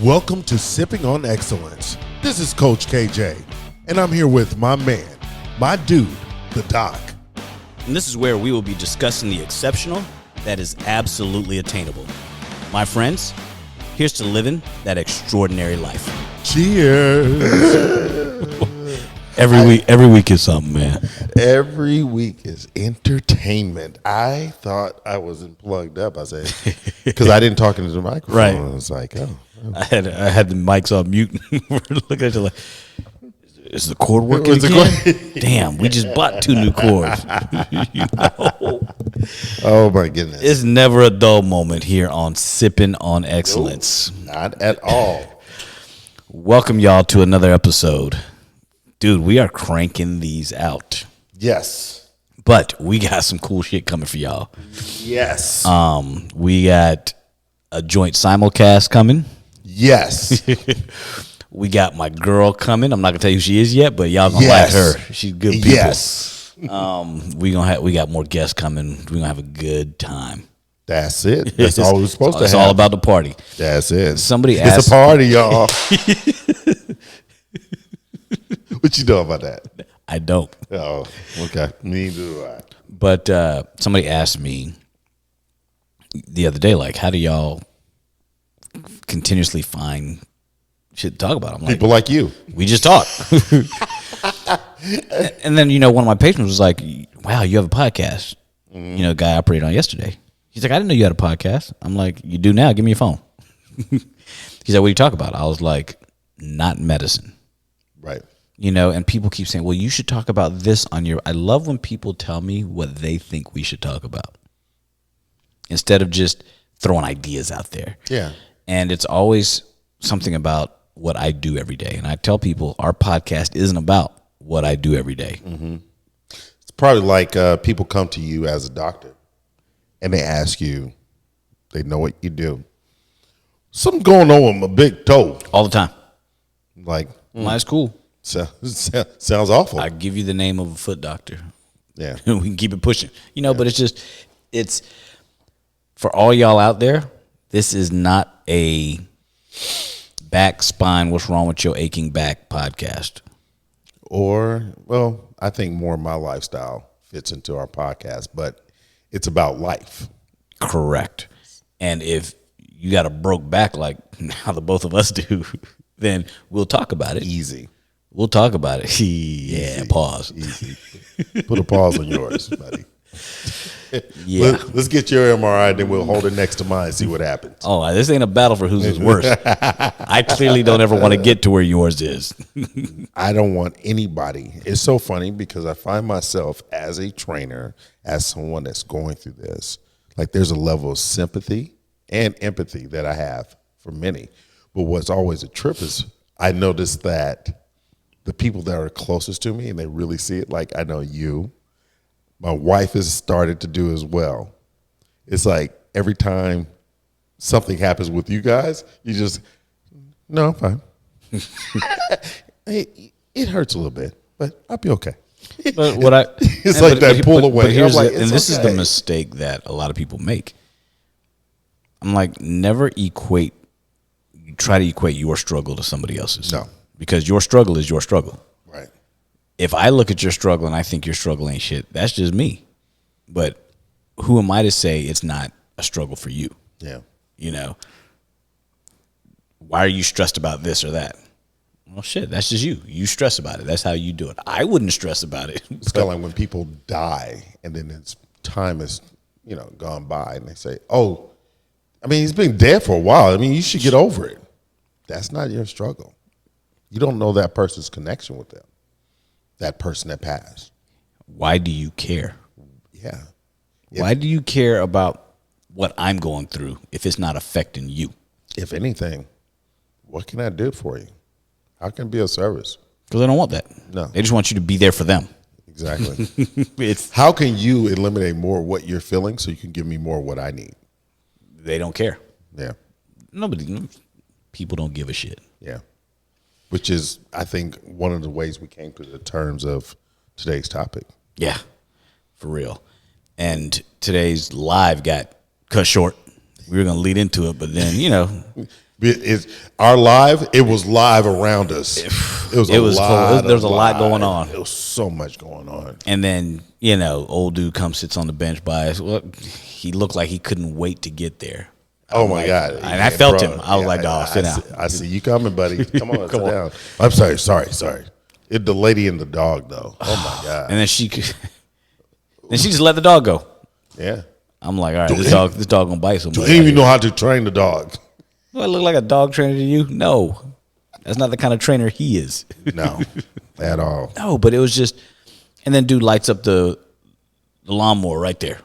Welcome to Sipping on Excellence. This is Coach KJ, and I'm here with my man, my dude, the Doc. And this is where we will be discussing the exceptional that is absolutely attainable. My friends, here's to living that extraordinary life. Cheers. Every week is something, man. Every week is entertainment. I thought I wasn't plugged up. I said, because I didn't talk into the microphone. Right. I was like, oh. I had the mics on mute. We're looking at you like, is the cord working again? Damn, we just bought 2 new cords. You know? Oh, my goodness. It's never a dull moment here on Sipping on Excellence. Nope, not at all. Welcome, y'all, to another episode. Dude, we are cranking these out. Yes. But we got some cool shit coming for y'all. Yes. We got a joint simulcast coming. Yes. We got my girl coming. I'm not gonna tell you who she is yet, but y'all gonna like her. She's good people. Yes. We got more guests coming. We're gonna have a good time. That's it. That's all we're supposed to have. It's all about the party. That's it. Somebody asked. It's a party, y'all. What you know about that? I don't. Oh, okay. Neither do I. But somebody asked me the other day, like, how do y'all continuously find shit to talk about? I'm like, People like you. we just talk. And then, one of my patrons was like, wow, you have a podcast. A guy I operated on yesterday. He's like, I didn't know you had a podcast. I'm like, you do now. Give me your phone. He's like, what do you talk about? I was like, not medicine. Right. And people keep saying, well, you should talk about this on your. I love when people tell me what they think we should talk about instead of just throwing ideas out there. Yeah. And it's always something about what I do every day. And I tell people our podcast isn't about what I do every day. Mm-hmm. It's probably like people come to you as a doctor and they ask you, they know what you do. Something going on with my big toe. All the time. Like, That's cool. Sounds awful. I give you the name of a foot doctor. Yeah. We can keep it pushing. But it's for all y'all out there, this is not a back, spine, what's wrong with your aching back podcast. Or, well, I think more of my lifestyle fits into our podcast, but it's about life. Correct. And if you got a broke back like how the both of us do, then we'll talk about it. Easy. We'll talk about it. Yeah, Easy. pause. Easy. Put a pause on yours, buddy. Yeah. Let's get your MRI, then we'll hold it next to mine and see what happens. Oh, this ain't a battle for whose is worse. I clearly don't ever want to get to where yours is. I don't want anybody. It's so funny because I find myself as a trainer, as someone that's going through this, like there's a level of sympathy and empathy that I have for many. But what's always a trip is I notice that the people that are closest to me and they really see it, like I know you, my wife has started to do as well. It's like every time something happens with you guys, you just, no, I'm fine. Hey, it hurts a little bit, but I'll be okay. But what it's like that pull away. But here's I'm like, and this is the mistake that a lot of people make. I'm like, never try to equate your struggle to somebody else's. No. Because your struggle is your struggle. Right. If I look at your struggle and I think your struggle ain't shit, that's just me. But who am I to say it's not a struggle for you? Yeah. Why are you stressed about this or that? Well, shit, that's just you. You stress about it. That's how you do it. I wouldn't stress about it. It's kind of like when people die and then it's time is, gone by and they say, oh, he's been dead for a while. You should get over it. That's not your struggle. You don't know that person's connection with them, that person that passed. Why do you care? Yeah. Why do you care about what I'm going through if it's not affecting you? If anything, what can I do for you? How can I be of service? Because they don't want that. No. They just want you to be there for them. Exactly. How can you eliminate more of what you're feeling so you can give me more of what I need? They don't care. Yeah. People don't give a shit. Yeah. Which is, I think, one of the ways we came to the terms of today's topic. Yeah, for real. And today's live got cut short. We were going to lead into it, but then, It's our live. It was live around us. It was full. There was a lot going on. There was so much going on. And then, old dude comes, sits on the bench by us. Well, he looked like he couldn't wait to get there. Oh my God! And I felt him. I was like, dog, sit down. I see you coming, buddy. Come on, sit down. I'm sorry. The lady and the dog, though. Oh my God! And then she just let the dog go. Yeah. I'm like, all right, this dog gonna bite somebody. Do you even know how to train the dog? Do I look like a dog trainer to you? No, that's not the kind of trainer he is. No, at all. No, but it was just, and then dude lights up the lawnmower right there.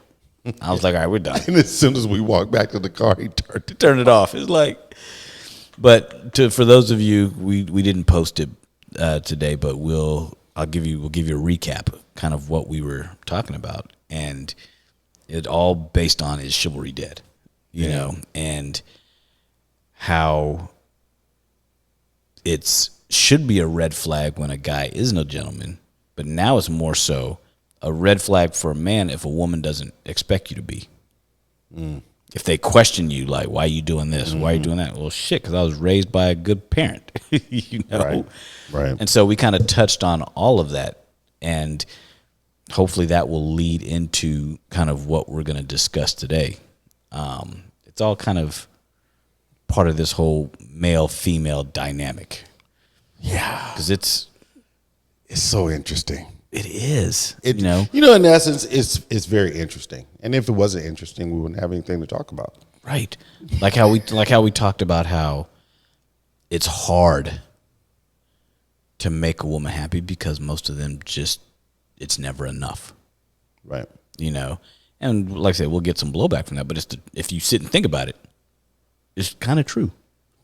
I was like, all right, we're done. And as soon as we walked back to the car, he turned it off. It's like, but for those of you, we didn't post it today, but we'll give you a recap, kind of what we were talking about, and it all based on is chivalry dead, you know, and how should be a red flag when a guy isn't a gentleman, but now it's more so a red flag for a man if a woman doesn't expect you to be. If they question you, like, why are you doing this? Why are you doing that? Well, shit, because I was raised by a good parent, Right. And so we kind of touched on all of that, and hopefully that will lead into kind of what we're going to discuss today. It's all kind of part of this whole male-female dynamic. Yeah. Because it's so interesting. It is. In essence, it's very interesting. And if it wasn't interesting, we wouldn't have anything to talk about. Right. Like how we talked about how it's hard to make a woman happy because most of them it's never enough. Right. And like I said, we'll get some blowback from that, but if you sit and think about it, it's kind of true.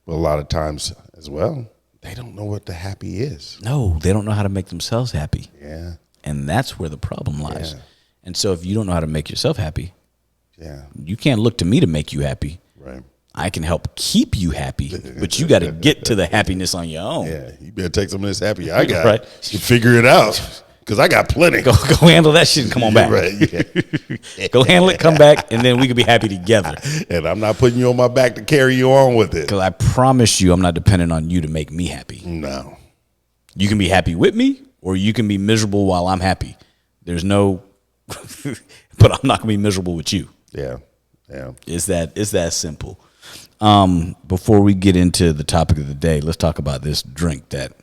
But a lot of times as well, they don't know what the happy is. No, they don't know how to make themselves happy. Yeah. And that's where the problem lies. Yeah. And so if you don't know how to make yourself happy, yeah, you can't look to me to make you happy. Right. I can help keep you happy, but you got to get to the happiness on your own. Yeah, you better take some of this happy I got. Right. You figure it out. Because I got plenty. Go handle that shit and come on back. Right, yeah. Go handle it, come back, and then we can be happy together. And I'm not putting you on my back to carry you on with it. Because I promise you I'm not dependent on you to make me happy. No. You can be happy with me, or you can be miserable while I'm happy. There's no, but I'm not going to be miserable with you. Yeah, yeah. It's that simple. Before we get into the topic of the day, let's talk about this drink that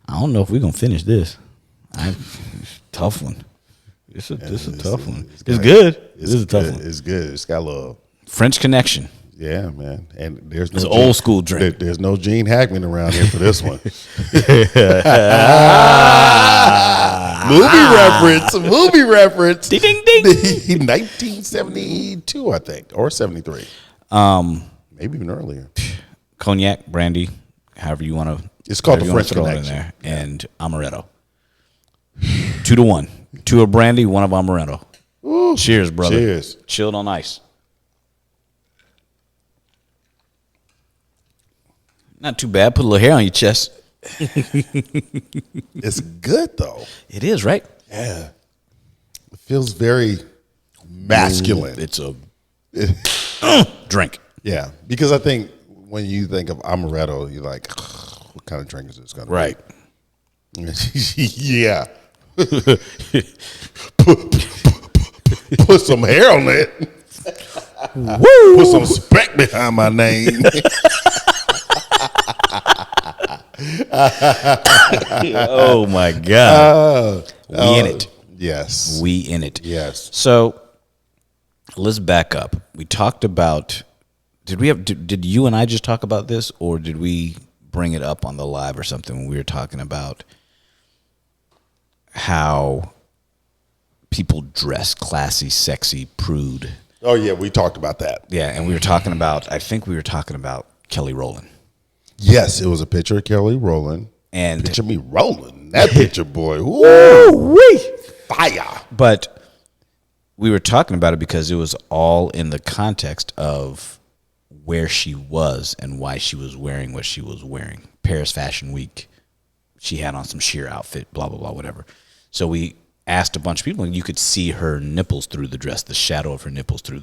I don't know if we're going to finish this. Tough one. This is a tough one. It's good. This is a tough one. It's good. It's got a little French Connection. Yeah, man. And there's no it's an old school drink. There's no Gene Hackman around here for this one. Movie reference. Ding ding ding. 1972, I think, or 73. Maybe even earlier. Cognac, brandy, however you want to. It's called the French Connection. In there, and amaretto. 2-1. 2 of brandy, 1 of amaretto. Ooh, cheers, brother. Cheers. Chilled on ice. Not too bad. Put a little hair on your chest. It's good though. It is, right? Yeah. It feels very masculine. It's a drink. Yeah, because I think when you think of amaretto, you're like, what kind of drink is this going to be? Right. Yeah. Put some hair on it. Woo! Put some respect behind my name. Oh my God. We in it. Yes. We in it. Yes. So let's back up. We talked about, did you and I just talk about this, or did we bring it up on the live or something when we were talking about how people dress classy, sexy, prude? Oh yeah, we talked about that. Yeah, and we were talking about, I think we were talking about Kelly Rowland. Yes, it was a picture of Kelly Rowland. And picture me rolling. That picture, boy. Woo-wee. Fire. But we were talking about it because it was all in the context of where she was and why she was wearing what she was wearing. Paris Fashion Week. She had on some sheer outfit, blah, blah, blah, whatever. So we asked a bunch of people, and you could see her nipples through the dress, the shadow of her nipples through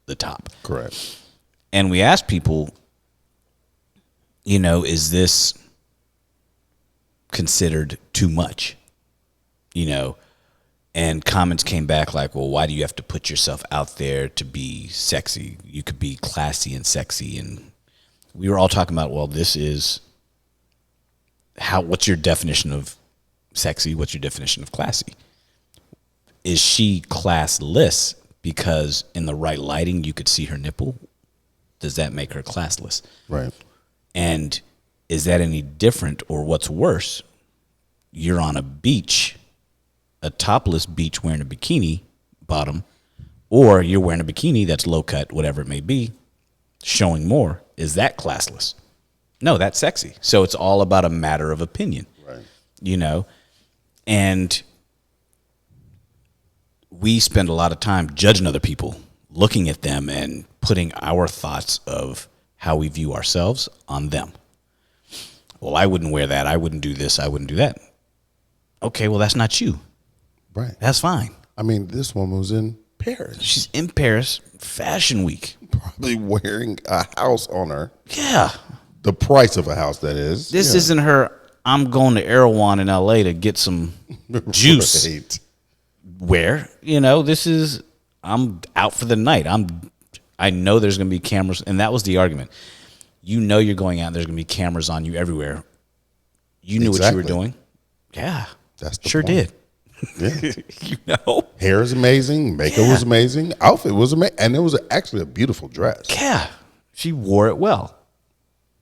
the top. Correct. And we asked people, is this considered too much? And comments came back like, well, why do you have to put yourself out there to be sexy? You could be classy and sexy. And we were all talking about, well, this is what's your definition of sexy? What's your definition of classy? Is she classless because in the right lighting you could see her nipple? Does that make her classless? Right. And is that any different, or what's worse? You're on a beach, a topless beach, wearing a bikini bottom, or you're wearing a bikini that's low cut, whatever it may be, showing more. Is that classless? No, that's sexy. So it's all about a matter of opinion, right? And we spend a lot of time judging other people, looking at them and putting our thoughts of how we view ourselves on them. Well, I wouldn't wear that. I wouldn't do this. I wouldn't do that. Okay, well, that's not you. Right. That's fine. I mean, this woman was in Paris. She's in Paris, Fashion Week. Probably wearing a house on her. Yeah. The price of a house, that is. This isn't her, I'm going to Erewhon in L.A. to get some juice. Right. Where, this is, I'm out for the night. I know there's going to be cameras. And that was the argument. You're going out and there's going to be cameras on you everywhere. You knew what you were doing. Yeah. That's the sure point. did. Yeah. Hair is amazing. Makeup was amazing. Outfit was amazing. And it was actually a beautiful dress. Yeah. She wore it well.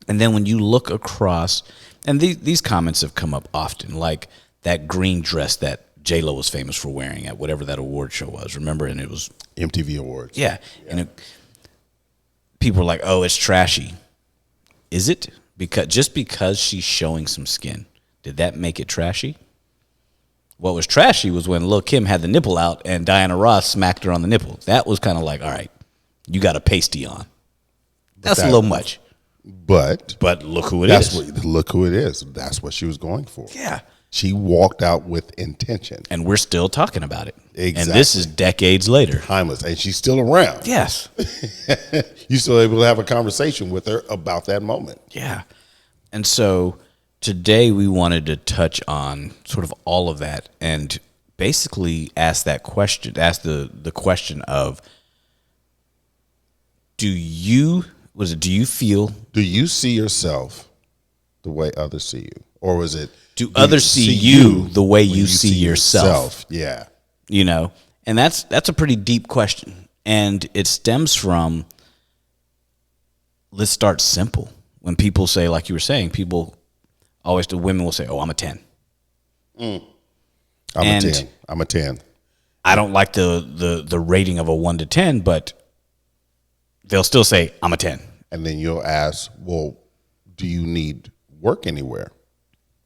And then when you look across, and these comments have come up often, like that green dress that J-Lo was famous for wearing at whatever that award show was. Remember? And it was MTV Awards. Yeah. And people were like, oh, it's trashy. Is it? Because she's showing some skin, did that make it trashy? What was trashy was when Lil' Kim had the nipple out and Diana Ross smacked her on the nipple. That was kind of like, all right, you got a pasty on. That's a little much. But look who it is. Look who it is. That's what she was going for. Yeah. She walked out with intention. And we're still talking about it. Exactly. And this is decades later. Timeless. And she's still around. Yes. You're still able to have a conversation with her about that moment. Yeah. And so today we wanted to touch on sort of all of that and basically ask the question of, do you see yourself the way others see you? Or was it, do others see you the way you see yourself? Yeah. And that's a pretty deep question. And it stems from, let's start simple. When people say, like you were saying, the women will say, oh, I'm a 10. I'm a 10. I don't like the rating of a 1 to 10, but they'll still say, I'm a 10. And then you'll ask, well, do you need work anywhere?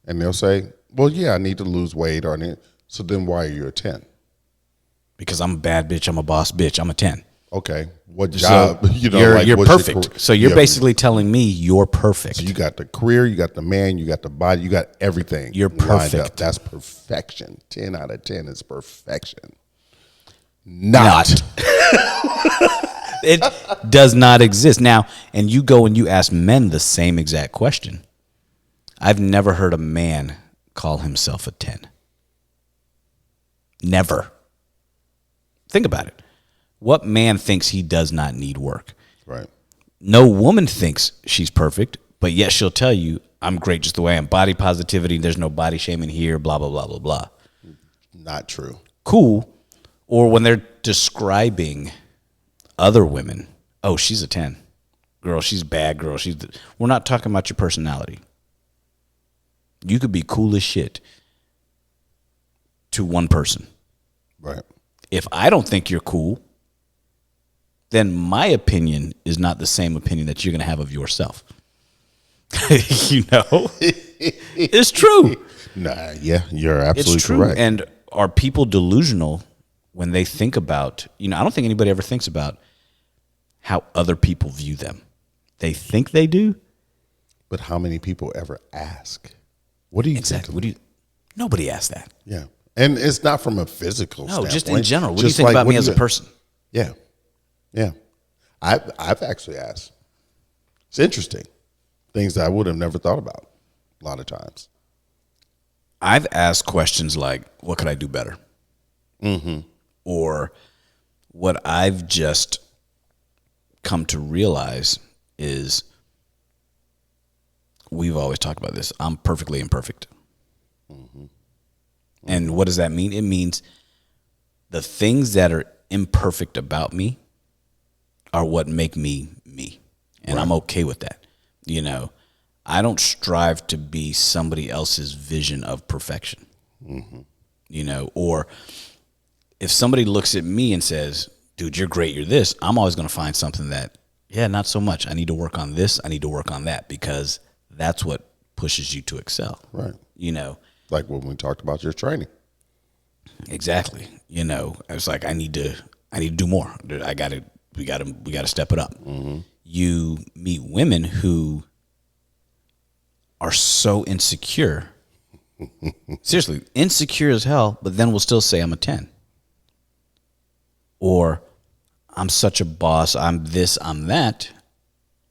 And they'll say, well, yeah, I need to lose weight. So then why are you a 10? Because I'm a bad bitch. I'm a boss bitch. I'm a 10. Okay. What job? So you're perfect. So you're basically telling me you're perfect. So you got the career, you got the man, you got the body, you got everything. You're perfect. That's perfection. 10 out of 10 is perfection. Not. It does not exist. Now, and you go and you ask men the same exact question. I've never heard a man call himself a 10. Never. Think about it. What man thinks he does not need work? Right. No woman thinks she's perfect, but yet she'll tell you, I'm great just the way I am. Body positivity, there's no body shaming here, blah, blah, blah, blah, blah. Not true. Cool. Or when they're describing other women, oh, she's a 10. Girl, she's bad, girl. We're not talking about your personality. You could be cool as shit to one person. Right. If I don't think you're cool, then my opinion is not the same opinion that you're going to have of yourself. It's true. Nah, yeah, you're absolutely correct. And are people delusional when they think about, I don't think anybody ever thinks about how other people view them. They think they do. But how many people ever ask? What do you think? Nobody asks that. Yeah. And it's not from a physical standpoint. No, just in general. What do you think about me as a person? Yeah. Yeah. I've actually asked. It's interesting. Things that I would have never thought about a lot of times. I've asked questions like, what could I do better? Or what I've just come to realize is, we've always talked about this, I'm perfectly imperfect. And what does that mean? It means the things that are imperfect about me are what make me me. And I'm okay with that. You know, I don't strive to be somebody else's vision of perfection. You know, or if somebody looks at me and says, dude, you're great, you're this, I'm always going to find something that, yeah, not so much. I need to work on this. I need to work on that, because that's what pushes you to excel. Right. You know, like when we talked about your training. Exactly. You know, I was like, I need to do more. We got to step it up. You meet women who are so insecure, seriously, insecure as hell, but then will still say I'm a 10. Or I'm such a boss, I'm this, I'm that.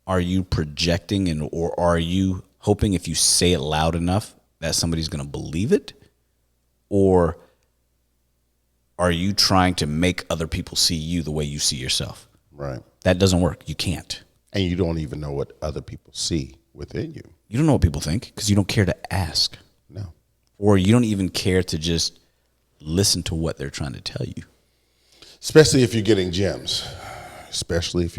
Are you projecting or are you hoping if you say it loud enough that somebody's going to believe it? Or are you trying to make other people see you the way you see yourself? Right. That doesn't work. You can't. And you don't even know what other people see within you. You don't know what people think because you don't care to ask. No. Or you don't even care to just listen to what they're trying to tell you. Especially if you're getting gems. Especially from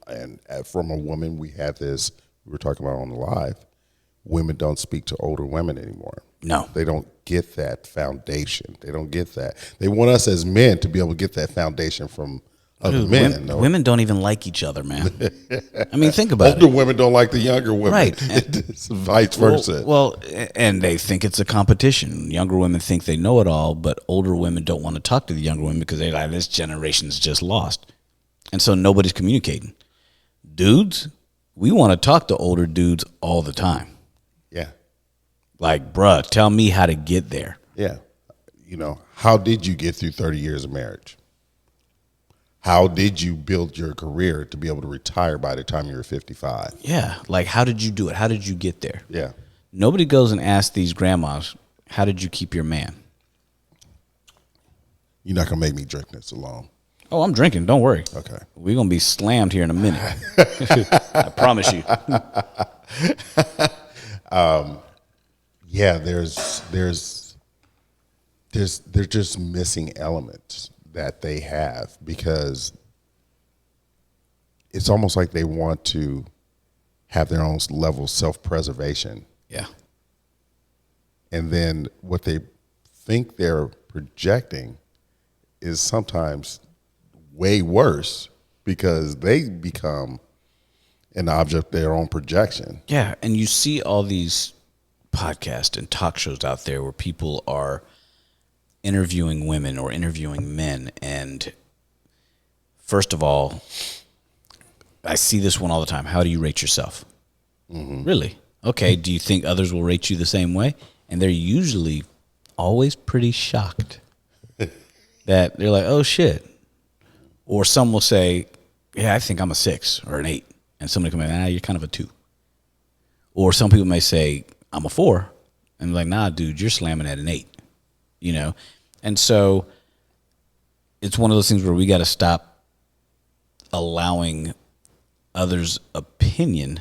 a woman. We had this, we were talking about on the live. Women don't speak to older women anymore. No. They don't get that foundation. They don't get that. They want us as men to be able to get that foundation from other men. Women don't even like each other, man. I mean, think about it. Older women don't like the younger women. Right. It's vice versa. Well, and they think it's a competition. Younger women think they know it all, but older women don't want to talk to the younger women because they're like, this generation's just lost. And so nobody's communicating. Dudes, we want to talk to older dudes all the time. Yeah. Like, bruh, tell me how to get there. Yeah. You know, how did you get through 30 years of marriage? How did you build your career to be able to retire by the time you were 55? Yeah. Like, how did you do it? How did you get there? Yeah. Nobody goes and asks these grandmas, how did you keep your man? You're not going to make me drink this alone. Oh, I'm drinking. Don't worry. Okay. We're going to be slammed here in a minute. I promise you. Yeah, there's just missing elements that they have because it's almost like they want to have their own level of self-preservation. Yeah. And then what they think they're projecting is sometimes way worse because they become an object of their own projection. Yeah, and you see all these podcasts and talk shows out there where people are interviewing women or interviewing men, and first of all, I see this one all the time. How do you rate yourself? Really? Okay, do you think others will rate you the same way? And they're usually always pretty shocked that they're like, oh shit. Or some will say, yeah, I think I'm a 6 or an 8. And somebody come in, you're kind of a 2. Or some people may say, I'm a 4. And like, nah, dude, you're slamming at an 8. You know? And so it's one of those things where we got to stop allowing others' opinion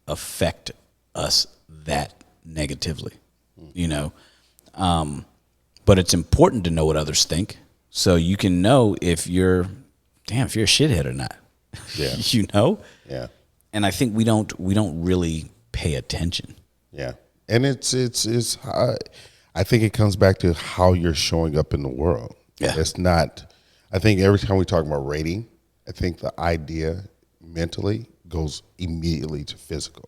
affect us that negatively, you know? But it's important to know what others think so you can know if you're a shithead or not. Yeah. You know? Yeah. And I think we don't really pay attention. Yeah. And it's I think it comes back to how you're showing up in the world. Yeah. It's not, I think every time we talk about rating, I think the idea mentally goes immediately to physical.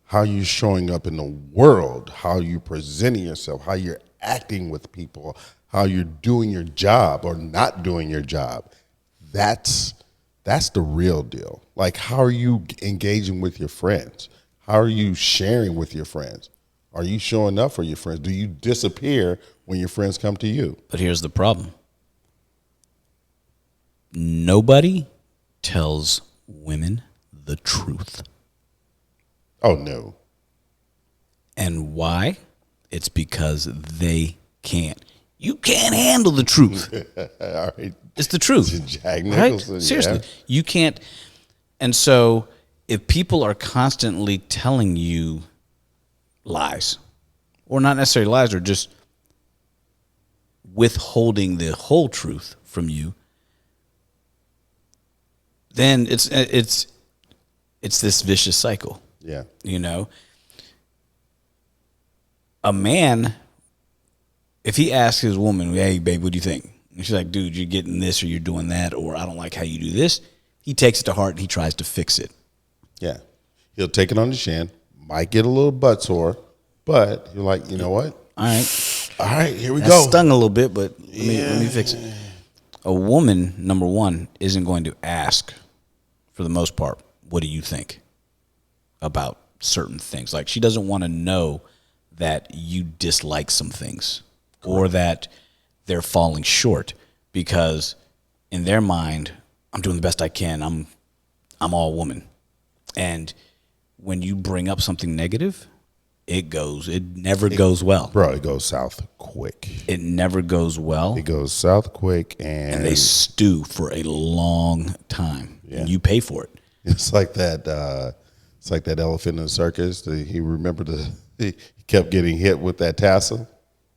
How you're showing up in the world, how you're presenting yourself, how you're acting with people, how you're doing your job or not doing your job. That's the real deal. Like, how are you engaging with your friends? How are you sharing with your friends? Are you showing up for your friends? Do you disappear when your friends come to you? But here's the problem. Nobody tells women the truth. Oh, no. And why? It's because they can't. You can't handle the truth. All right. It's the truth. Jack Right? Nicholson. Seriously. Yeah. You can't. And so if people are constantly telling you lies, or not necessarily lies, or just withholding the whole truth from you, then it's this vicious cycle. Yeah. You know, a man, if he asks his woman, "Hey, babe, what do you think?" And she's like, "Dude, you're getting this, or you're doing that, or I don't like how you do this," he takes it to heart and he tries to fix it. Yeah. He'll take it on the chin, might get a little butt sore, but you're like, you know what? All right, All right, here we that go. stung a little bit, but let me fix it. A woman, number one, isn't going to ask, for the most part, what do you think about certain things? Like, she doesn't want to know that you dislike some things. Correct. Or that they're falling short, because in their mind, I'm doing the best I can. I'm all woman. And when you bring up something negative, it never goes well. Bro, it goes south quick. It never goes well. It goes south quick, and they stew for a long time. Yeah. And you pay for it. It's like that. It's like that elephant in the circus. He kept getting hit with that tassel.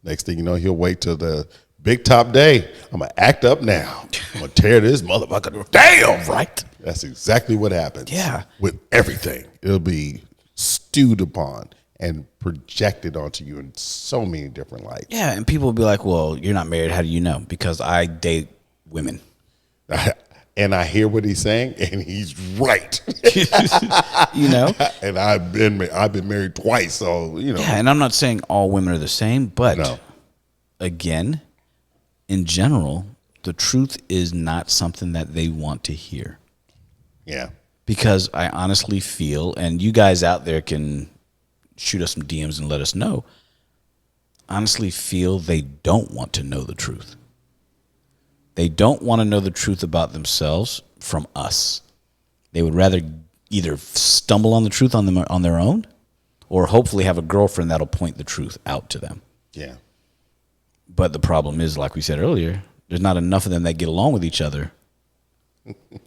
Next thing you know, he'll wait till the big top day. I'm gonna act up now. I'm gonna tear this motherfucker. Damn, right. That's exactly what happens. Yeah. With everything, it'll be stewed upon and projected onto you in so many different lights. Yeah, and people will be like, "Well, you're not married. How do you know?" Because I date women. And I hear what he's saying, and he's right. You know, and I've been married twice, so you know. Yeah, and I'm not saying all women are the same, but No. Again, in general, the truth is not something that they want to hear. Yeah. Because I honestly feel, and you guys out there can shoot us some DMs and let us know, honestly feel they don't want to know the truth. They don't want to know the truth about themselves from us. They would rather either stumble on the truth on their own, or hopefully have a girlfriend that'll point the truth out to them. Yeah. But the problem is, like we said earlier, there's not enough of them that get along with each other.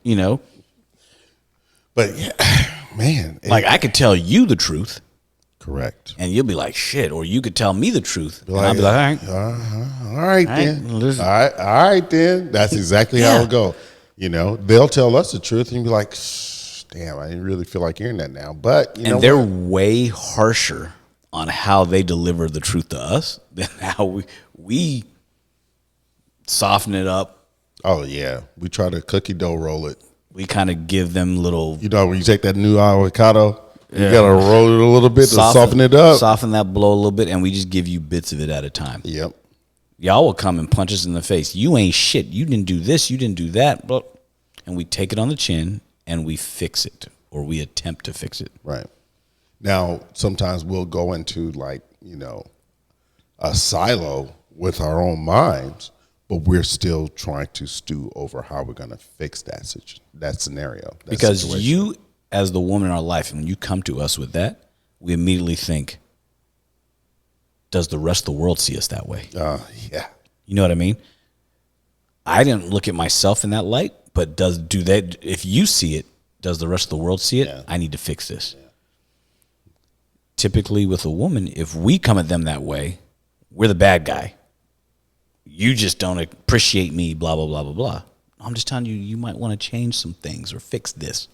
You know? But yeah, man. Like, I could tell you the truth. Correct. And you'll be like, shit. Or you could tell me the truth. And Like, I'll be like, all right. All right, then. All right, then. That's exactly how it'll go. You know, they'll tell us the truth and you'll be like, damn, I didn't really feel like hearing that now. But, you know, they're way harsher on how they deliver the truth to us than how we soften it up. Oh, yeah. We try to cookie dough roll it. We kind of give them little... You know, when you take that new avocado, you got to roll it a little bit to soften it up. Soften that blow a little bit, and we just give you bits of it at a time. Yep. Y'all will come and punch us in the face. You ain't shit. You didn't do this. You didn't do that. And we take it on the chin, and we fix it, or we attempt to fix it. Right. Now, sometimes we'll go into, like, you know, a silo with our own minds, but we're still trying to stew over how we're going to fix that scenario. Because situation. you, as the woman in our life, and when you come to us with that, we immediately think, does the rest of the world see us that way? Yeah. You know what I mean? I didn't look at myself in that light, but if you see it, does the rest of the world see it? Yeah. I need to fix this. Yeah. Typically with a woman, if we come at them that way, we're the bad guy. You just don't appreciate me, blah, blah, blah, blah, blah. I'm just telling you, you might want to change some things or fix this.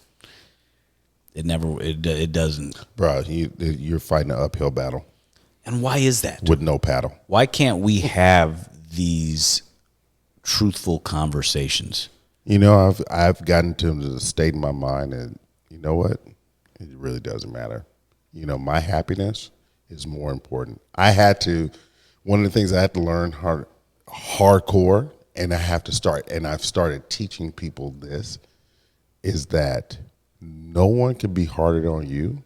It doesn't. Bro, you're fighting an uphill battle. And why is that? With no paddle. Why can't we have these truthful conversations? You know, I've gotten to the state in my mind, and you know what? It really doesn't matter. You know, my happiness is more important. One of the things I had to learn hardcore, and I've started teaching people this, is that no one can be harder on you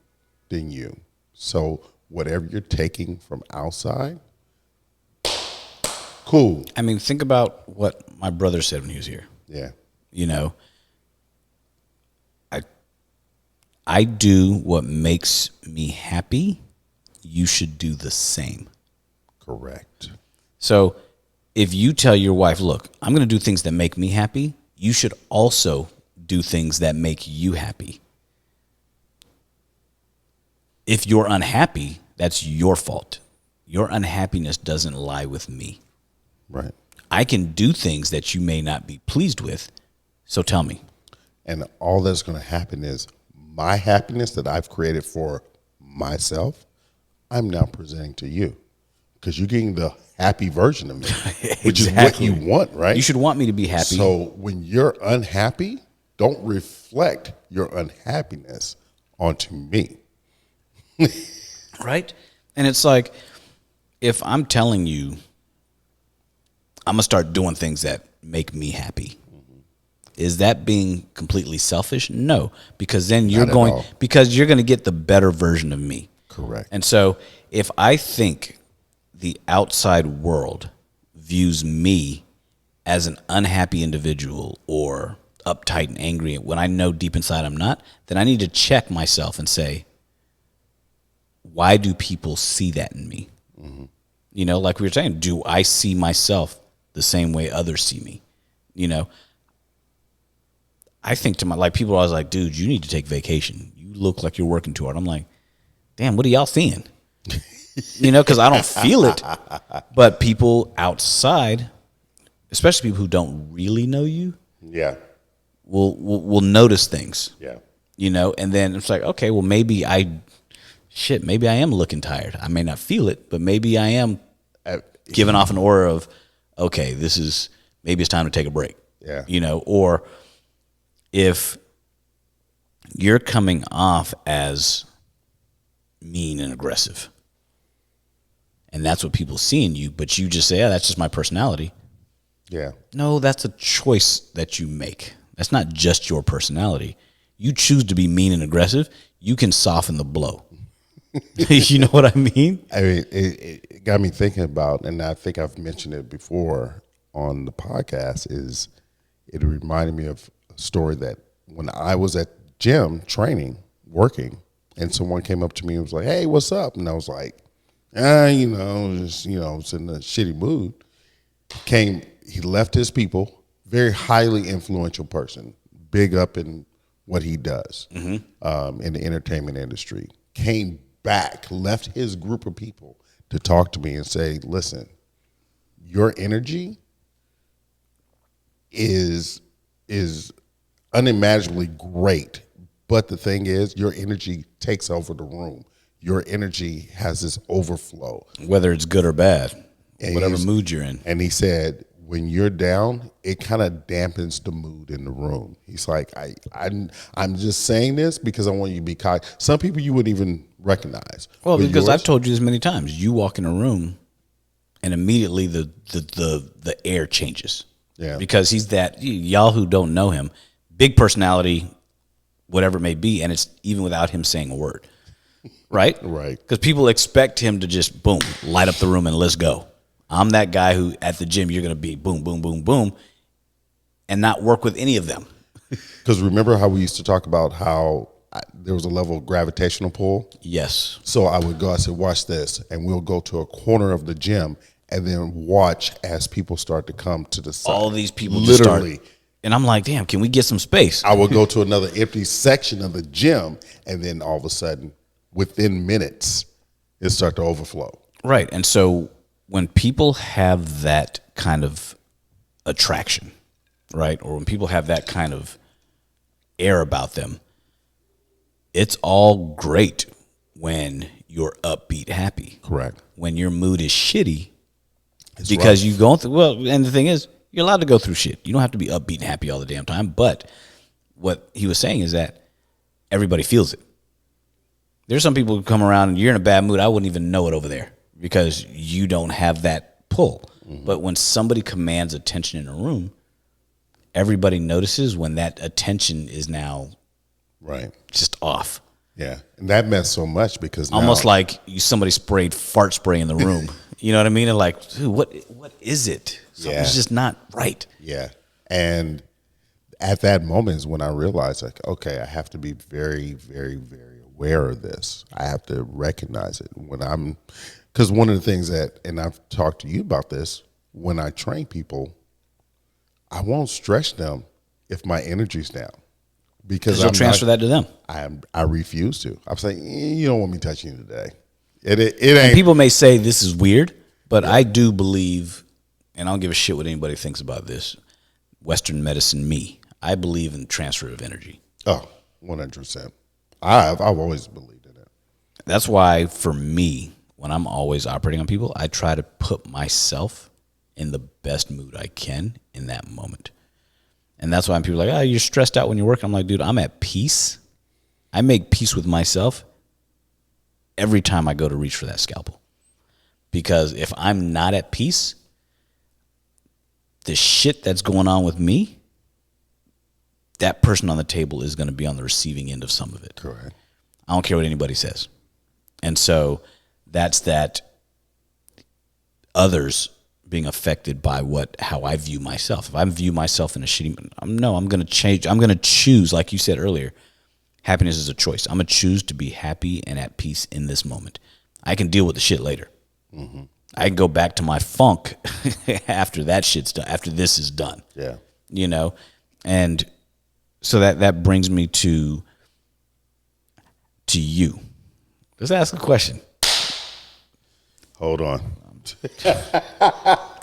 than you. So whatever you're taking from outside, cool. I mean, think about what my brother said when he was here. Yeah. You know, I do what makes me happy, you should do the same. Correct. So if you tell your wife, look, I'm going to do things that make me happy, you should also do things that make you happy. If you're unhappy, that's your fault. Your unhappiness doesn't lie with me. Right. I can do things that you may not be pleased with, so tell me. And all that's going to happen is my happiness that I've created for myself, I'm now presenting to you because you're getting the happy version of me, which is what you want, right? You should want me to be happy. So when you're unhappy, don't reflect your unhappiness onto me. Right? And it's like, if I'm telling you, I'm going to start doing things that make me happy. Is that being completely selfish? No, because then you're going to get the better version of me. Correct. And so if I think the outside world views me as an unhappy individual or uptight and angry when I know deep inside I'm not, then I need to check myself and say, why do people see that in me? Mm-hmm. You know, like we were saying, do I see myself the same way others see me? You know, I think to people are always like, dude, you need to take vacation. You look like you're working too hard. I'm like, damn, what are y'all seeing? You know, because I don't feel it. But people outside, especially people who don't really know you, will notice things. Yeah. You know, and then it's like, okay, well, maybe I am looking tired. I may not feel it, but maybe I am giving off an aura of, okay, maybe it's time to take a break. Yeah. You know, or if you're coming off as mean and aggressive, and that's what people see in you, but you just say, yeah, that's just my personality. Yeah. No, that's a choice that you make. That's not just your personality. You choose to be mean and aggressive, you can soften the blow. You know what I mean? I mean, it got me thinking about, and I think I've mentioned it before on the podcast, is it reminded me of a story that when I was at gym training, working, and someone came up to me and was like, hey, what's up? And I was like, it's in a shitty mood. He left his people, very highly influential person, big up in what he does in the entertainment industry, came back, left his group of people to talk to me and say, listen, your energy is unimaginably great. But the thing is, your energy takes over the room. Your energy has this overflow. Whether it's good or bad, whatever mood you're in. And he said, when you're down, it kind of dampens the mood in the room. He's like, I'm just saying this because I want you to be cocky. Some people you wouldn't even recognize. Well, because I've told you this many times. You walk in a room, and immediately the air changes. Yeah. Because he's y'all who don't know him, big personality, whatever it may be, and it's even without him saying a word. Right? Right. Because people expect him to just, boom, light up the room and let's go. I'm that guy who at the gym, you're going to be boom, boom, boom, boom, and not work with any of them. Because remember how we used to talk about how there was a level of gravitational pull? Yes. So I would go, I said, watch this, and we'll go to a corner of the gym and then watch as people start to come to the side. All these people literally. Just start, and I'm like, damn, can we get some space? I would go to another empty section of the gym, and then all of a sudden, within minutes, it start to overflow. Right. And so when people have that kind of attraction, right, or when people have that kind of air about them, it's all great when you're upbeat, happy. Correct. When your mood is shitty, it's because rough. you're going through, well, and the thing is, you're allowed to go through shit. You don't have to be upbeat and happy all the damn time. But what he was saying is that everybody feels it. There's some people who come around and you're in a bad mood. I wouldn't even know it over there because you don't have that pull. Mm-hmm. But when somebody commands attention in a room, everybody notices when that attention is now right, just off. Yeah, and that meant so much because now, almost like somebody sprayed fart spray in the room. You know what I mean? And like, dude, what is it? Something's just not right. Yeah, and at that moment is when I realized, like, okay, I have to be very, very, very aware of this. I have to recognize it because one of the things and I've talked to you about this, when I train people, I won't stretch them if my energy's down. Because you'll transfer that to them. I refuse to. I'm saying, you don't want me touching you today. It ain't. And people may say this is weird, but I do believe, and I don't give a shit what anybody thinks about this, Western medicine me, I believe in transfer of energy. Oh, 100%. I've always believed in it. That's why, for me, when I'm always operating on people, I try to put myself in the best mood I can in that moment. And that's why people are like, oh, you're stressed out when you're working. I'm like, dude, I'm at peace. I make peace with myself every time I go to reach for that scalpel. Because if I'm not at peace, the shit that's going on with me, that person on the table is going to be on the receiving end of some of it. Correct. I don't care what anybody says. And so that's that others being affected by how I view myself. If I view myself in a shitty, I'm going to change. I'm going to choose, like you said earlier, happiness is a choice. I'm going to choose to be happy and at peace in this moment. I can deal with the shit later. Mm-hmm. I can go back to my funk after that shit's done, after this is done. Yeah. You know? And so that brings me to you. Let's ask a question. Hold on.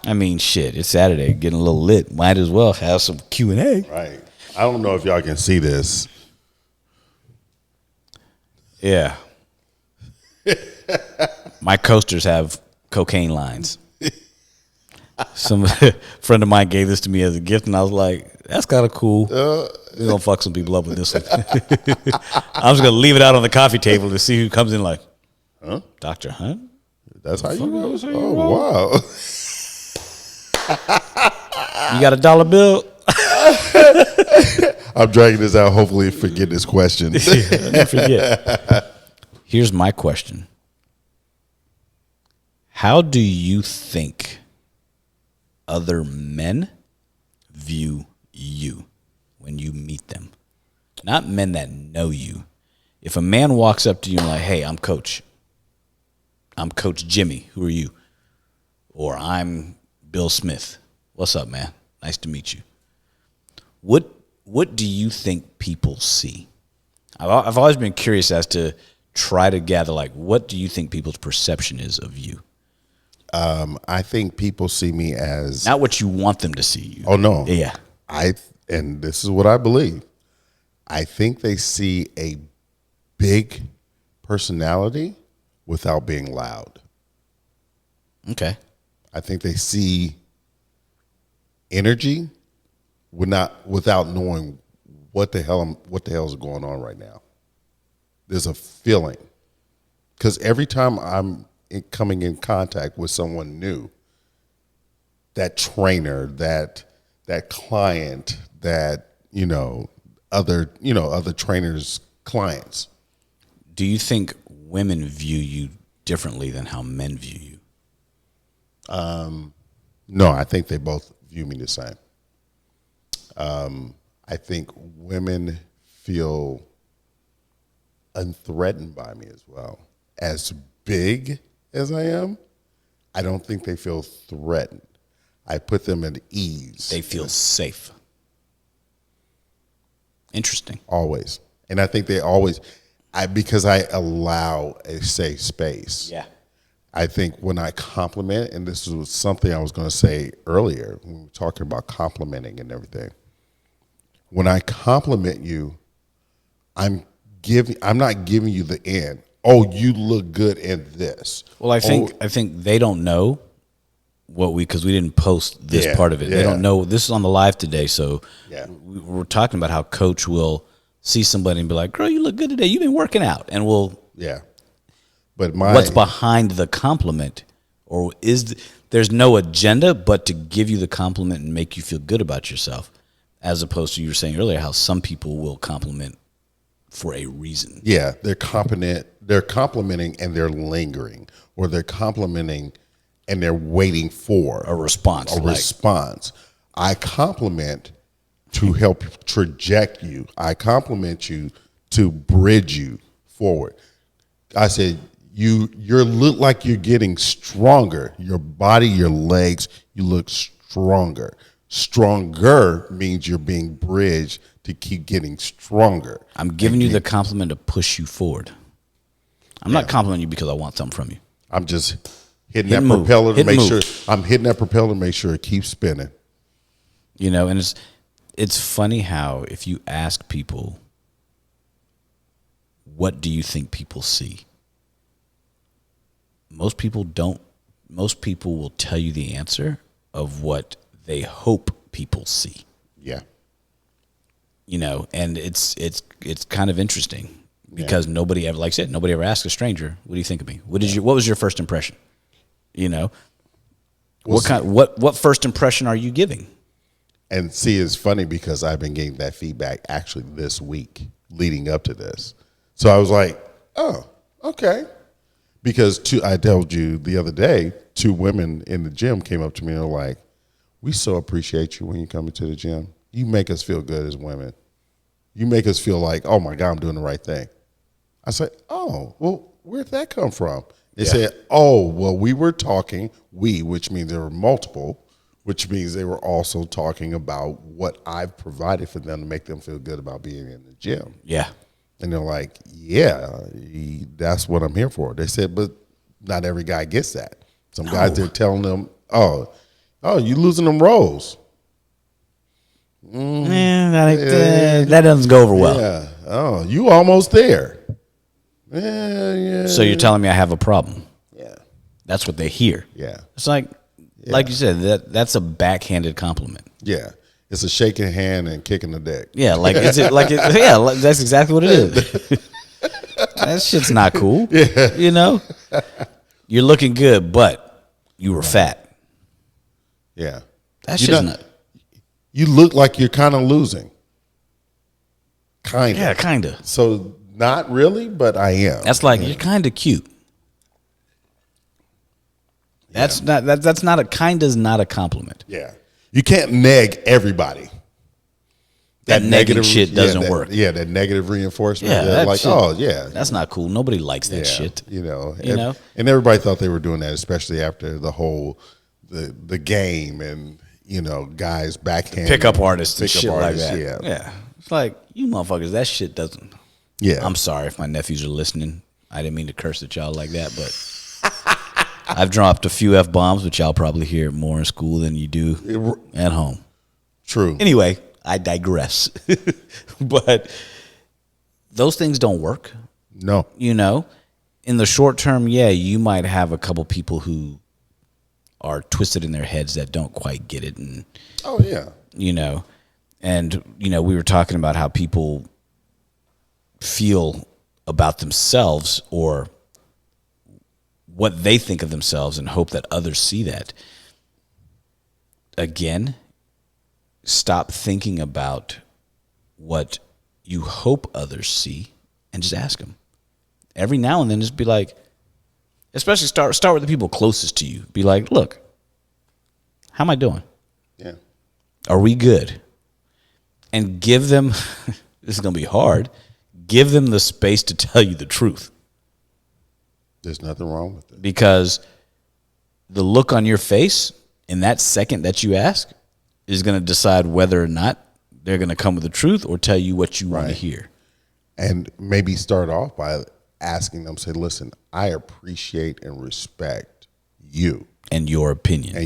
I mean, shit, it's Saturday, getting a little lit. Might as well have some Q&A. Right. I don't know if y'all can see this. Yeah. My coasters have cocaine lines. Some friend of mine gave this to me as a gift, and I was like, that's kind of cool. We're going to fuck some people up with this one. I'm just going to leave it out on the coffee table to see who comes in like, huh? Dr. Hunt? That's how you roll? Oh, wow. You got $1 bill? I'm dragging this out, hopefully forget this question. Never forget. Here's my question. How do you think other men view you when you meet them? Not men that know you. If a man walks up to you and like, hey, I'm Coach Jimmy. Who are you? Or I'm Bill Smith. What's up, man? Nice to meet you. What do you think people see? I've always been curious as to try to gather, like, what do you think people's perception is of you? I think people see me as not what you want them to see you. Oh no. Yeah. And this is what I believe. I think they see a big personality without being loud. Okay. I think they see energy without knowing what the hell is going on right now. There's a feeling, because every time I'm coming in contact with someone new, that trainer, that client, that other trainers' clients. Do you think women view you differently than how men view you? No, I think they both view me the same. I think women feel unthreatened by me as well. As big as I am, I don't think they feel threatened. I put them at ease. They feel safe. Interesting. Always. And I think they always, because I allow a safe space. Yeah. I think when I compliment, and this was something I was going to say earlier when we were talking about complimenting and everything. When I compliment you, I'm not giving you the end. Oh, you look good in this. Well, I think they don't know because we didn't post this part of it. Yeah. They don't know. This is on the live today, so we're talking about how Coach will see somebody and be like, "Girl, you look good today. You've been working out," and we'll But what's behind the compliment, or there's no agenda but to give you the compliment and make you feel good about yourself, as opposed to you were saying earlier how some people will compliment for a reason. Yeah, they're complimenting and they're lingering, or they're complimenting and they're waiting for a response. Response. I compliment to help traject you. I compliment you to bridge you forward. I said, you look like you're getting stronger. Your body, your legs, you look stronger. Stronger means you're being bridged to keep getting stronger. I'm giving you the compliment to push you forward. I'm not complimenting you because I want something from you. I'm just hitting that propeller to make sure I'm hitting that propeller to make sure it keeps spinning. You know, and it's funny how if you ask people, what do you think people see? Most people don't. Most people will tell you the answer of what they hope people see. Yeah. You know, and it's kind of interesting because nobody ever, like I said, nobody ever asked a stranger, what do you think of me? What was your first impression? You know, what first impression are you giving? And see, it's funny because I've been getting that feedback actually this week leading up to this. So I was like, oh, okay. Because I told you the other day, 2 women in the gym came up to me and were like, we so appreciate you when you come into the gym. You make us feel good as women. You make us feel like, oh my God, I'm doing the right thing. I said, oh, well, where'd that come from? They said, oh, well, we were talking, which means there were multiple, which means they were also talking about what I've provided for them to make them feel good about being in the gym. Yeah. And they're like, yeah, that's what I'm here for. They said, but not every guy gets that. Some guys, they're telling them, oh, you losing them roles. That doesn't go over well. Yeah. Oh, you almost there. Yeah. So you're telling me I have a problem. Yeah. That's what they hear. Yeah. It's like you said, that's a backhanded compliment. Yeah. It's a shaking hand and kicking the dick. Yeah, that's exactly what it is. That shit's not cool. Yeah. You know? You're looking good, but you were fat. Yeah. That shit's not. You look like you're kind of losing. Kind of. Yeah, kind of. So not really, but I am. That's like, you're kind of cute. That's not a kind is not a compliment. Yeah. You can't neg everybody. That negative shit doesn't work. Yeah, that negative reinforcement. Yeah, that like, shit, that's not cool. Nobody likes that shit. You know, and everybody thought they were doing that, especially after the whole the game and guys backhand pickup artists and shit like that. Yeah, it's like, you motherfuckers, that shit doesn't. Yeah, I'm sorry if my nephews are listening. I didn't mean to curse at y'all like that, but I've dropped a few F-bombs, but y'all probably hear it more in school than you do at home. True. Anyway, I digress. But those things don't work. No. In the short term, you might have a couple people who are twisted in their heads that don't quite get it. And, and we were talking about how people feel about themselves or what they think of themselves and hope that others see that. Again, stop thinking about what you hope others see and just ask them. Every now and then, just be like, especially start with the people closest to you. Be like, look, how am I doing? Yeah. Are we good? And give them, this is going to be hard, give them the space to tell you the truth. There's nothing wrong with it. Because the look on your face in that second that you ask is going to decide whether or not they're going to come with the truth or tell you what you want to hear. And maybe start off by asking them, say, listen, I appreciate and respect you. And your opinion.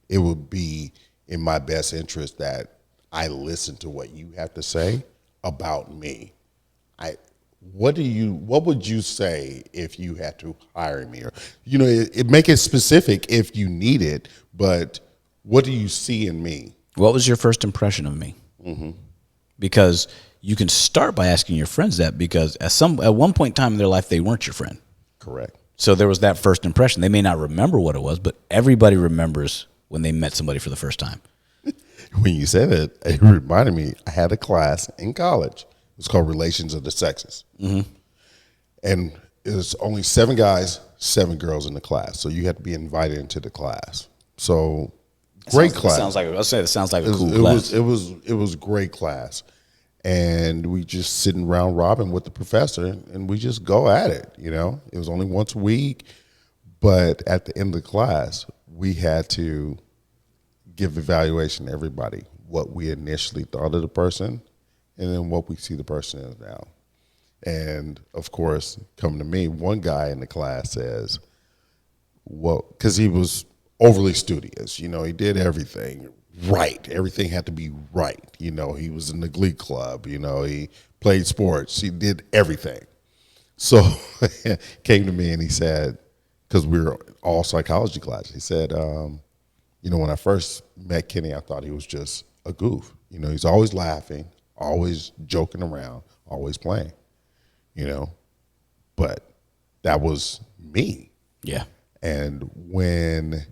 It would be in my best interest that I listen to what you have to say about me. What would you say if you had to hire me? Or, it make it specific if you need it, but what do you see in me? What was your first impression of me? Mm-hmm. Because you can start by asking your friends that, because at one point in time in their life, they weren't your friend. Correct. So there was that first impression. They may not remember what it was, but everybody remembers when they met somebody for the first time. When you said it, it reminded me, I had a class in college. It was called Relations of the Sexes. Mm-hmm. And it was only 7 guys, 7 girls in the class. So you had to be invited into the class. So Great class. It sounds like a cool it class. it was great class, and we just sitting round robin with the professor, and we just go at it. It was only once a week, but at the end of the class, we had to give evaluation to everybody, what we initially thought of the person, and then what we see the person is now. And of course, coming to me, one guy in the class says, well, because he was overly studious, he did everything right. Everything had to be right. He was in the glee club, he played sports, he did everything. So came to me and he said, because we were all psychology class, he said, when I first met Kenny, I thought he was just a goof. He's always laughing, always joking around, always playing, but that was me. Yeah. And when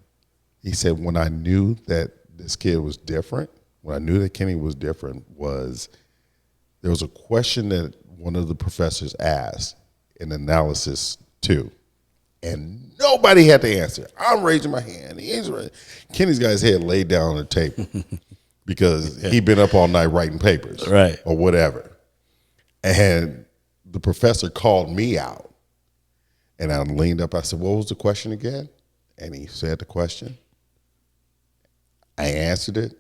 he said, when I knew that this kid was different, when I knew that Kenny was different, was there was a question that one of the professors asked in analysis 2, and nobody had to answer. I'm raising my hand. Kenny's got his head laid down on the table because he'd been up all night writing papers, right, or whatever. And the professor called me out, and I leaned up. I said, "What was the question again?" And he said the question. I answered it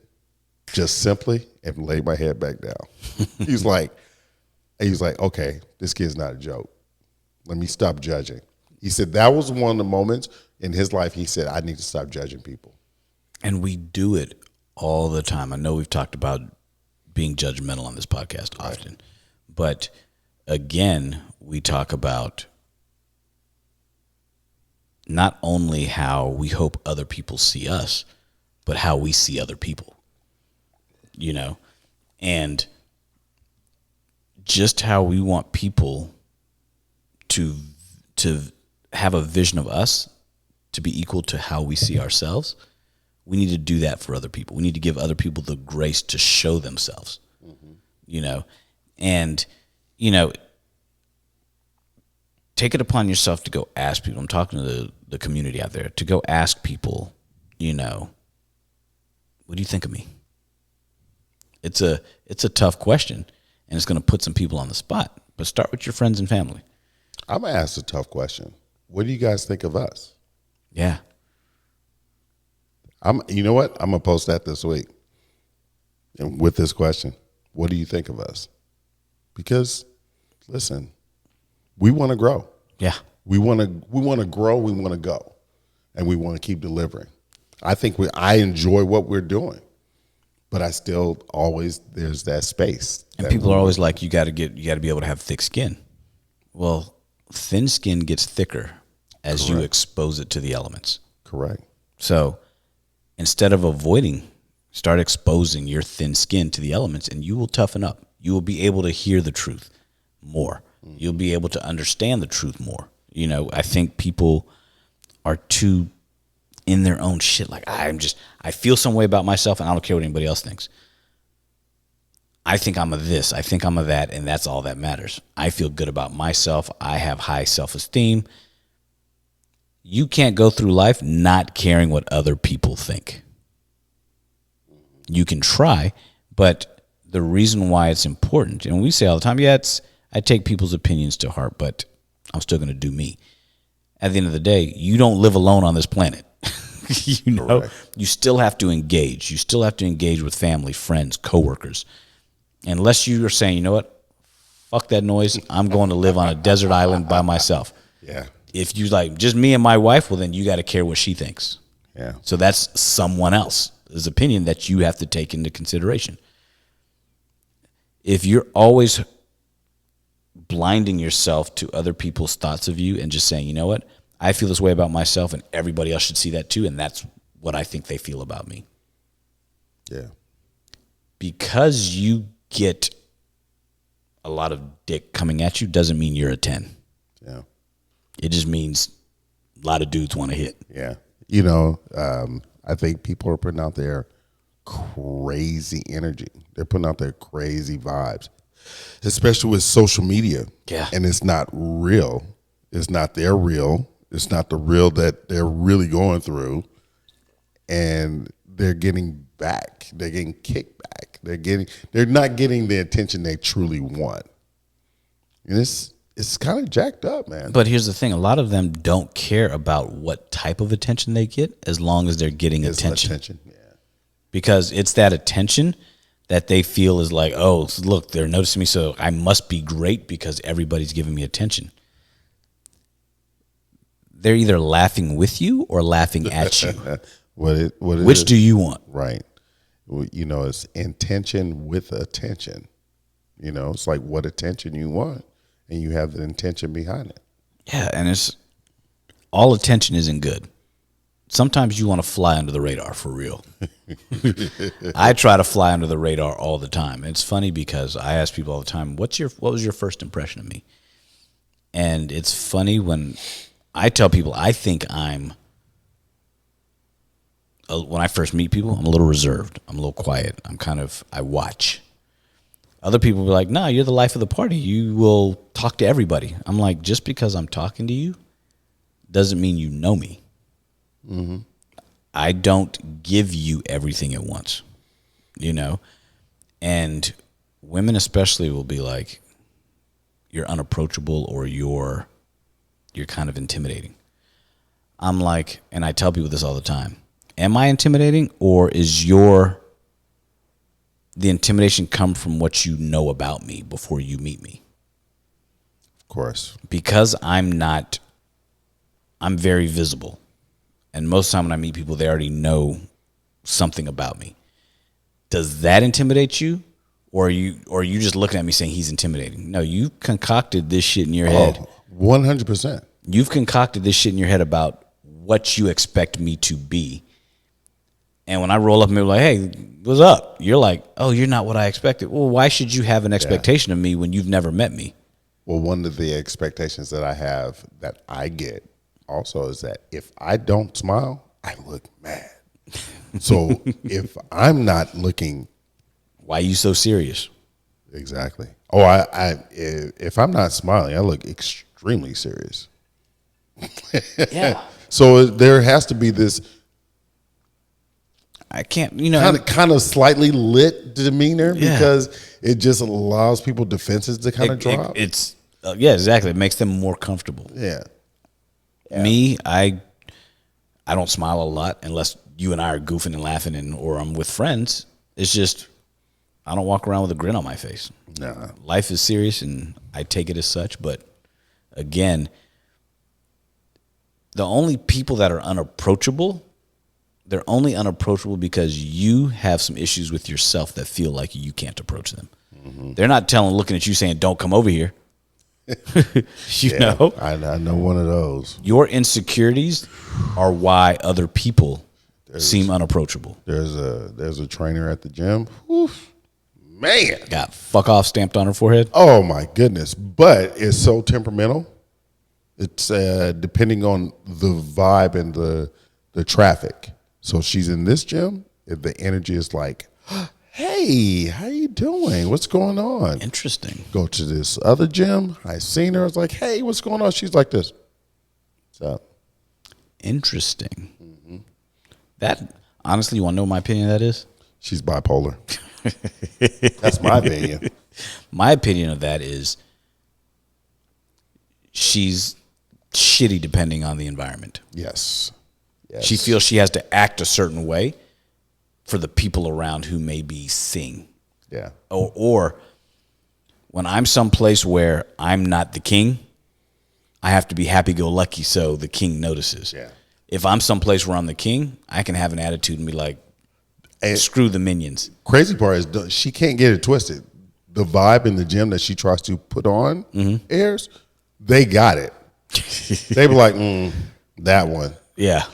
just simply and laid my head back down. He's like, "Okay, this kid's not a joke. Let me stop judging." He said that was one of the moments in his life he said, I need to stop judging people. And we do it all the time. I know we've talked about being judgmental on this podcast often, but again, we talk about not only how we hope other people see us, but how we see other people, and just how we want people to have a vision of us to be equal to how we see ourselves. We need to do that for other people. We need to give other people the grace to show themselves, and, take it upon yourself to go ask people. I'm talking to the community out there, to go ask people, what do you think of me? It's a tough question, and it's going to put some people on the spot, but start with your friends and family. I'm going to ask a tough question. What do you guys think of us? Yeah. You know what? I'm going to post that this week. And with this question, what do you think of us? Because, listen, we want to grow. Yeah. We want to grow, we want to go, and we want to keep delivering. I think I enjoy what we're doing, but I still there's that space. And people are always like, you got to be able to have thick skin. Well, thin skin gets thicker as you expose it to the elements. Correct. So instead of avoiding, start exposing your thin skin to the elements, and you will toughen up. You will be able to hear the truth more. You'll be able to understand the truth more. I think people are too in their own shit. Like, I feel some way about myself, and I don't care what anybody else thinks. I think I'm a this, I think I'm a that, and that's all that matters. I feel good about myself. I have high self-esteem. You can't go through life not caring what other people think. You can try, but the reason why it's important, and we say all the time, I take people's opinions to heart, but I'm still going to do me. At the end of the day, you don't live alone on this planet. Correct. You still have to engage. You still have to engage with family, friends, coworkers. Unless you are saying, you know what, fuck that noise, I'm going to live on a desert island by myself. Yeah. If you like just me and my wife, well, then you got to care what she thinks. Yeah. So that's someone else's opinion that you have to take into consideration. If you're always blinding yourself to other people's thoughts of you and just saying, you know what, I feel this way about myself and everybody else should see that too, and that's what I think they feel about me. Yeah. Because you get a lot of dick coming at you doesn't mean you're a 10. Yeah. It just means a lot of dudes want to hit. Yeah. I think people are putting out their crazy energy. They're putting out their crazy vibes, especially with social media. Yeah. And it's not real. It's not their real. It's not the real that they're really going through. And they're getting back. They're getting kickback. They're not getting the attention they truly want. And it's kind of jacked up, man. But here's the thing: a lot of them don't care about what type of attention they get, as long as they're getting attention. Yeah. Because it's that attention that they feel is like, oh, look, they're noticing me, so I must be great because everybody's giving me attention. They're either laughing with you or laughing at you. Which do you want? Right. You know, it's intention with attention. You know, it's like what attention you want, and you have the intention behind it. Yeah, and it's all attention isn't good. Sometimes you want to fly under the radar for real. I try to fly under the radar all the time. It's funny because I ask people all the time, what was your first impression of me? And it's funny when I tell people I think when I first meet people, I'm a little reserved. I'm a little quiet. I watch. Other people be like, no, you're the life of the party. You will talk to everybody. I'm like, just because I'm talking to you doesn't mean you know me. Mm-hmm. I don't give you everything at once, you know? And women especially will be like, you're unapproachable or you're kind of intimidating. I'm like, and I tell people this all the time, am I intimidating, or is the intimidation come from what you know about me before you meet me? Of course. Because I'm very visible. And most of the time when I meet people, they already know something about me. Does that intimidate you? Or are you just looking at me saying he's intimidating? No, you concocted this shit in your head. 100%. You've concocted this shit in your head about what you expect me to be. And when I roll up and be like, hey, what's up? You're like, oh, you're not what I expected. Well, why should you have an expectation of me when you've never met me? Well, one of the expectations that I have that I get also is that if I don't smile, I look mad. So if I'm not looking, why are you so serious? Exactly. Oh, if I'm not smiling, I look extremely serious. Yeah. So there has to be this I can't, kind of slightly lit demeanor because it just allows people defenses to kind of drop. It's exactly. It makes them more comfortable. Yeah. Me, I don't smile a lot unless you and I are goofing and laughing or I'm with friends. It's just I don't walk around with a grin on my face. Nah. Life is serious and I take it as such, but again, the only people that are unapproachable, they're only unapproachable because you have some issues with yourself that feel like you can't approach them. Mm-hmm. They're not looking at you saying, don't come over here. you know? I know one of those. Your insecurities are why other people seem unapproachable. There's a trainer at the gym. Oof, man. Got fuck off stamped on her forehead. Oh my goodness. But it's so temperamental. It's depending on the vibe and the traffic. So she's in this gym, the energy is like, hey, how you doing? What's going on? Interesting. Go to this other gym. I seen her. I was like, hey, what's going on? She's like this. What's up? Interesting. Mm-hmm. That, honestly, you want to know what my opinion of that is? She's bipolar. That's my opinion. My opinion of that is she's shitty depending on the environment. Yes. She feels she has to act a certain way for the people around who maybe sing. Yeah. Or when I'm someplace where I'm not the king, I have to be happy-go-lucky so the king notices. Yeah. If I'm someplace where I'm the king, I can have an attitude and be like, screw the minions. Crazy part is she can't get it twisted. The vibe in the gym that she tries to put on airs, they got it. They be like, that one. Yeah.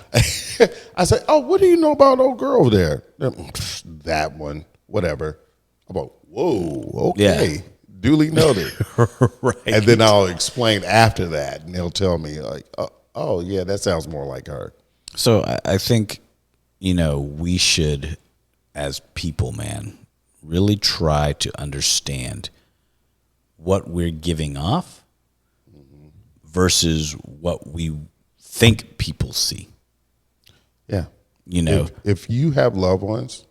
I said, oh, what do you know about old girl over there? That one, whatever. I'm like, whoa, okay. Yeah. Duly noted. Right. And then I'll explain after that, and they'll tell me, like, oh, yeah, that sounds more like her. So I think, we should, as people, man, really try to understand what we're giving off versus what we think people see. Yeah. you know. If you have loved ones,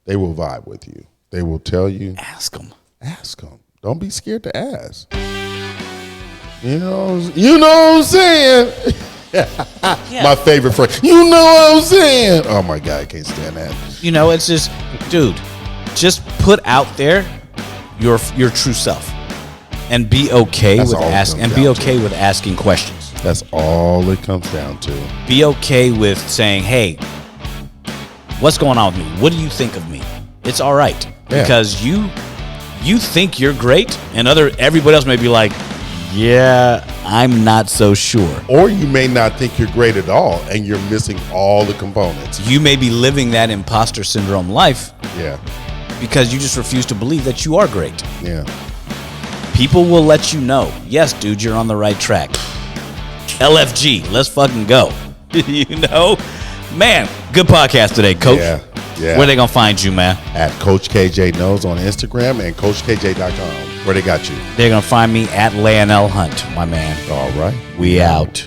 they will vibe with you. They will tell you. Ask them. Ask them. Don't be scared to ask. You know what I'm saying? Yeah. My favorite phrase. You know what I'm saying? Oh my God, I can't stand that. You know, it's just, dude, just put out there your true self, and be okay That's with all it asking, comes and be down okay to. with asking questions. That's all it comes down to. Be okay with saying, "Hey, what's going on with me? What do you think of me?" It's all right, Yeah. because you think you're great, and everybody else may be like, "Yeah, I'm not so sure." Or you may not think you're great at all, and you're missing all the components. You may be living that imposter syndrome life Yeah, because you just refuse to believe that you are great. yeah. People will let you know, yes, dude, you're on the right track. LFG, let's fucking go. You know? Man, good podcast today, Coach. Yeah, yeah. Where they gonna find you, man? At Coach KJ Knows on Instagram and CoachKJ.com. Where they got you? They're gonna find me at Leonel Hunt, my man. All right. We out.